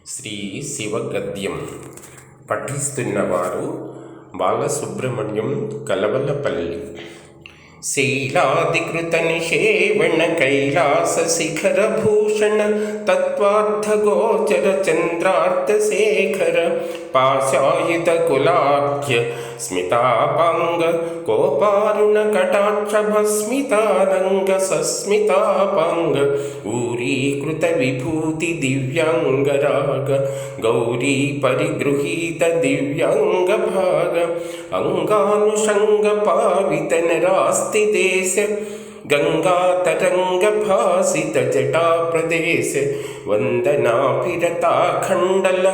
శ్రీ శివగద్యం పఠిస్తున్నవారు బాలసుబ్రహ్మణ్యం కలవలపల్లి. శైలాధికృత నిషేవణ కైలాస శిఖర భూషణ తత్వార్థ గోచర చంద్రార్థ శేఖర పాశాయుధ కులాఖ్య స్మితాపాంగ కోపారుణ కటాక్ష భస్మితారంగ సస్మితాపాంగ ఊరీకృత విభూతి దివ్యాంగరాగ గౌరీ పరిగృహీత దివ్యాంగ భాగ అంగానుషంగ పావిత నరాస్తి దేశ గంగా తరంగ భాసిత జటా ప్రదేశ వందనాభిరతాఖండల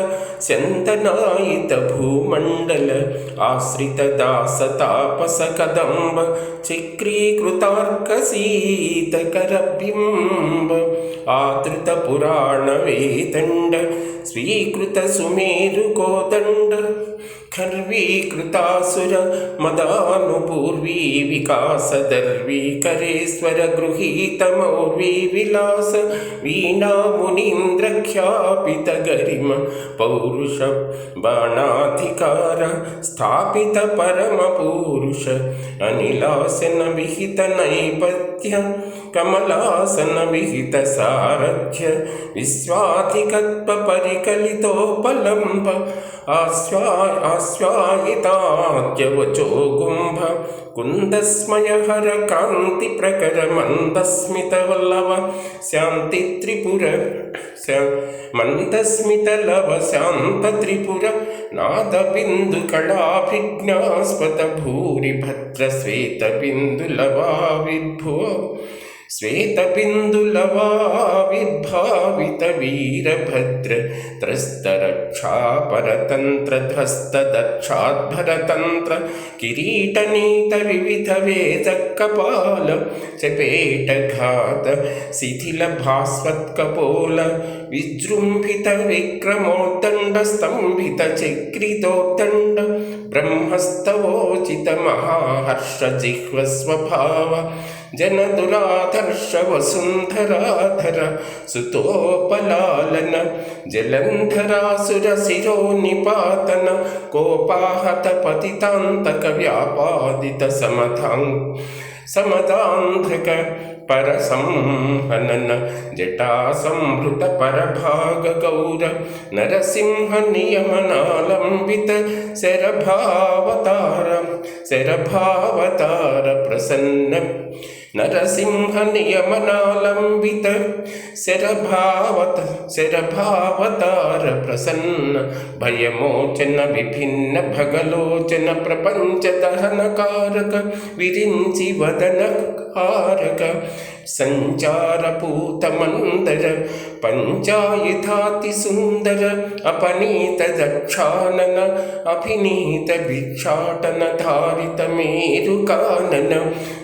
చందనాయిత భూమండల ఆశ్రిత దాస తాపస కదంబ చక్రీకృతార్క సీతకర బింబ ఆదృత పురాణ వేదండ స్వీకృత సుమేరు కోదండ ఖర్వీకృతాసుర మదానుపూర్వీ వికాస దర్వీకరేశ్వర గృహీత మౌర్వీ విలాస వీణా మునీంద్ర ఖ్యాపిత గరిమ పౌరుష బాణాధికార స్థాపిత పరమ పురుష అనిలాసన విహిత నైపథ్య కమలాసన విహిత సారథ్య విశ్వాధికత్వ పరికలితోపలంబ ఆస్వాయితాద్యవచో గుంభ కుందస్మయహర కాంతి ప్రకర మందస్మిత వల్లవ శాంతి త్రిపుర మందస్మిత లవ శాంత త్రిపుర నాద బిందు కళాభిజ్ఞాస్పద భూరి భద్ర శ్వేత బిందు లవావిర్భువ శ్వేతబిందులవావిర్భావిత వీరభద్ర త్రస్తరక్షా పరతంత్ర ధ్వస్త దక్షాద్భరతంత్ర కిరీటనీత వివిధ వేద కపాల చపేట ఘాత శిథిల భాస్వత్కపోల విజృంభిత విక్రమోద్దండ స్తంభిత చక్రితోద్దండ బ్రహ్మస్తవోచిత మహాహర్ష జిహ్వ స్వభావ జనదురాధర్ష వసుంధరాధర సుతోపలాలన జలంధరాసుర శిరో నిపాతన కోపాహత పతితాంతక వ్యాపాదిత సమదాంధ్రక పరసంహనన జటా సంభృత పరభాగ గౌర నరసింహ నియమనాలంబిత శరభావతార ప్రసన్న నరసింహ నియమనాలంబిత శరభావతార ప్రసన్న భయమోచన విభిన్న భగలోచన ప్రపంచ దహనకారక విరించి వదన హారక సంచారపూత మందర పంచాయుధాతి సుందర అపనీత దక్షానన అభినీత భిక్షాటన ధారిత మేరు కానన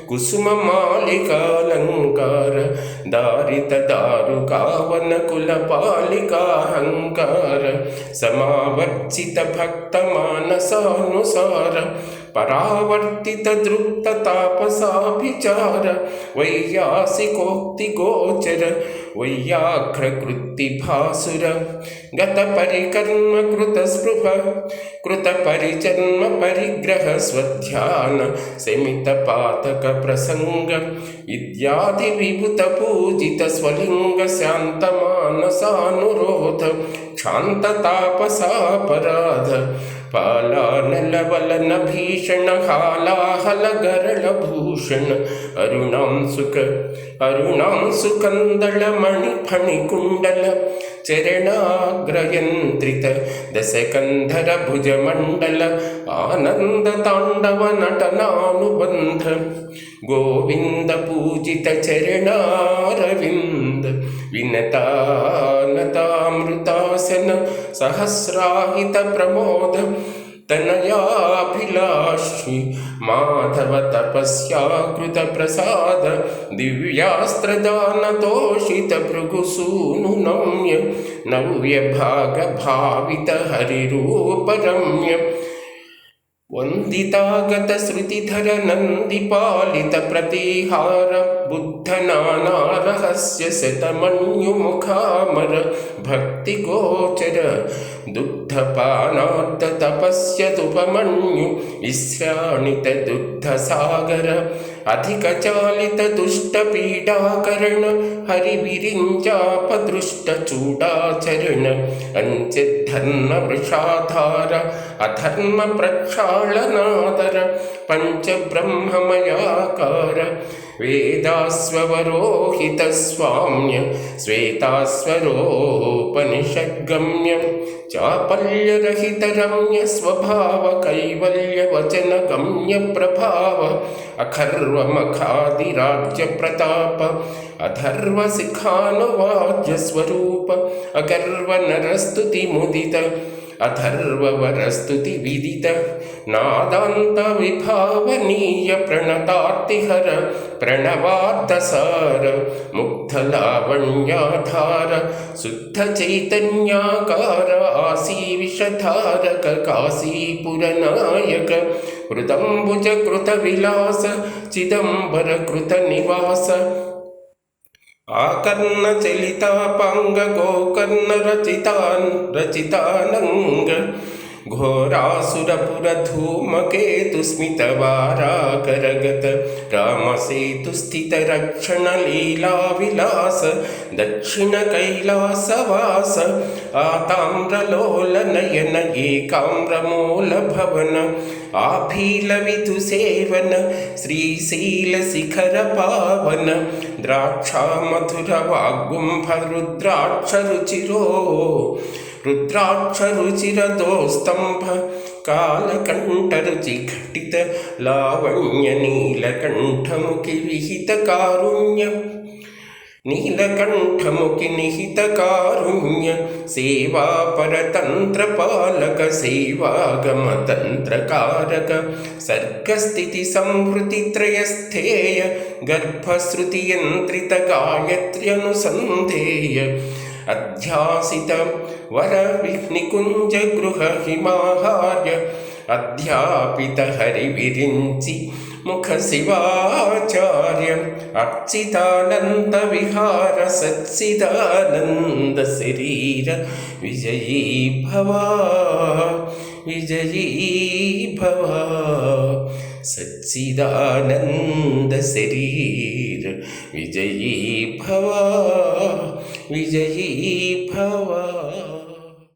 కుసుమ మాలికాలంకార దారిత దారు కావన కుల పాలికాహంకార సమావర్జిత భక్త మానసానుసార పరావర్తిత దృప్త తాపసాభిచార వైయాసికోక్తి గోచర వైయాఘ్ర కృత్తి భాసుర గత పరికర్మ కృత స్పృహ కృత పరిచర్మ పరిగ్రహ స్వధ్యాన శమిత పాతక ప్రసంగ విద్యాధి విభుత పూజిత స్వలింగ శాంత మానసానురోధ క్షాంత తాపసాపరాధ పాలానలవలన భీషణ హాలాహల గరళ భూషణ అరుణాంసుకందళ మణిఫణికుండల చరణాగ్రయంత్రిత దశకంధర భుజమండల ఆనంద తాండవ నటనానుబంధ గోవింద పూజిత చరణారవింద వినతానతామృతాసన సహస్రాహిత ప్రమోద తనయాభిలాషి మాధవ తపస్యాకృత ప్రసాద దివ్యాస్త్రదానతోషిత భృగుసూను నవ్య భాగ భావిత హరిరూపరమ్య వందితాగత శృతిధర నందిపాలిత ప్రతిహార బుద్ధనానారహస్య శతమన్యుముఖామర భక్తి గోచర దుగ్ధపానార్ధ తపస్యతుపమన్యు విశ్రాణిత దుగ్ధసాగర అధిక చాలిత దుష్ట పీడాకరణ హరివిరించాపదృష్ట చూడాచరణ అంచధర్మ వృషాధార అధర్మ ప్రక్షాళనాదర పంచబ్రహ్మమయాకార వేదాస్వరోహిత స్వామ్య శ్వేతాస్వరోపనిషద్గమ్య చాపల్యరహిత రమ్య స్వభావ కైవల్య వచన గమ్య ప్రభావ అఖర్వమఖాదిరాజ్య ప్రతాప అధర్వ శిఖానువాజ్య స్వరూప అగర్వ నరస్తుతి ముదిత అధర్వవరస్తుతి విదిత నాదాంత విభావనీయ ప్రణతార్తిహర ప్రణవార్ధసార ముగ్ధలావణ్యాధార శుద్ధ చైతన్యాకార ఆసీ విషధారక కాశీపురనాయక మృదంబుజ కృత విలాస చిదంబర కృత నివాస ఆకర్ణ చలితాపాంగ గోకర్ణ రచితానంగ ఘోరాసురపుర ధూమకేతు స్మిత వారాకరగత రామసేతు స్థిత రక్షణ లీలా విలాస దక్షిణ కైలాసవాస ఆతామ్రలోల నయన ఏకామ్రమూల భవన ఆభీల విధు సేవన శ్రీశైల శిఖర పావన ద్రాక్షా మధుర వాగ్గుంభ రుద్రాక్ష రుచిరో రుద్రాక్ష రుచిర దోస్తంభ కాలకంఠ రుచి ఘటిత లావణ్య నీలకంఠముఖి విహిత కారుణ్య నీలకంఠముఖి నిహిత కారుణ్య సేవాపరతంత్ర పాలక సేవాగమ తంత్రకారక సర్గస్థితి సంవృతి త్రయస్థేయ గర్భశ్రుతి యంత్రిత గాయత్ర్యనుసంధేయ అధ్యాసిత వర నికుంజ గృహ హిమాహార్య అధ్యాపిత హరి విరించి ముఖ శివాచార్య అర్చితానంద విహార సచ్చిదానంద శరీర విజయీ భవ విజయీ భవ సచ్చిదానంద శరీర విజయీ భవ విజయీ భవ.